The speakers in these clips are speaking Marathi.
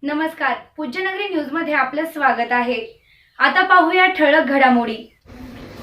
नमस्कार, पूज्यनगरी न्यूज मध्ये आपलं स्वागत आहे। आता पाहूया ठळक घडामोडी।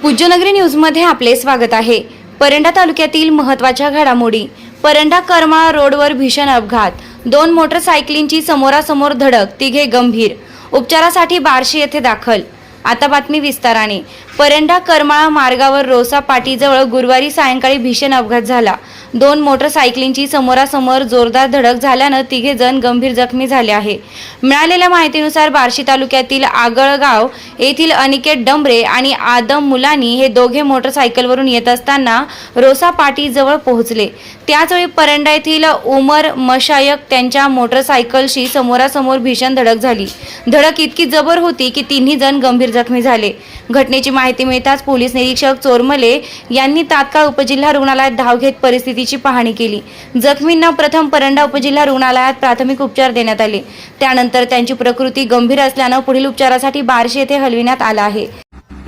पूज्यनगरी न्यूज मध्ये आपले स्वागत आहे। परंडा तालुक्यातील महत्त्वाच्या घडामोडी। परंडा करमाळा रोडवर भीषण अपघात, 2 मोटरसायकलींची समोरासमोर धडक, तिघे गंभीर, उपचारासाठी बार्शी येथे दाखल। आता बातमी विस्ताराने। परंडा करमाळा मार्गावर रोसा पाटीजवळ गुरुवारी सायंकाळी भीषण अपघात झाला। 2 मोटरसायकलींची समोरासमोर जोरदार धडक झाल्याने तिघे जण गंभीर जखमी झाले आहे। मिळालेल्या माहितीनुसार बार्शी तालुक्यातील आगळगाव येथील अनिकेत डंबरे आणि आदम मुलानी हे दोघे मोटरसायकलवरून येत असताना रोसा पाटीजवळ पोहोचले। त्याचवेळी परंडा येथील उमर मशायक त्यांच्या मोटरसायकलशी समोरासमोर भीषण धडक झाली। धडक इतकी जबर होती की तिन्ही जण गंभीर जखमी झाले। घटनेची माहिती मिळताच पोलीस निरीक्षक चोरमले यांनी तात्काळ उपजिल्हा रुग्णालयात धाव घेत परिस्थितीची पाहणी केली। जखमींना प्रथम परंडा उपजिल्हा रुग्णालयात प्राथमिक उपचार देण्यात आले। त्यानंतर त्यांची प्रकृती गंभीर असल्याने पुढील उपचारासाठी बार्शी येथे हलविण्यात आला आहे।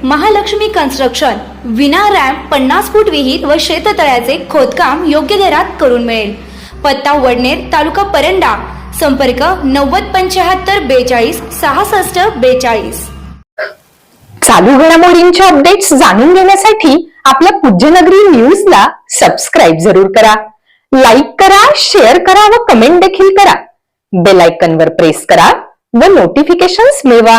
महालक्ष्मी कन्स्ट्रक्शन विना रॅम्प 50 फूट विहीर व शेततळ्याचे खोदकाम योग्य दरात करून मिळेल। पत्ता वडनेर, तालुका परंडा, संपर्क 907542 6642। चालू घडामोडींचे अपडेट्स जाणून घेण्यासाठी आपल्या पूज्यनगरी न्यूजला सबस्क्राइब जरूर करा, लाईक करा, शेअर करा व कमेंट देखील करा। बेल आयकॉनवर प्रेस करा व नोटिफिकेशन्स मिळवा।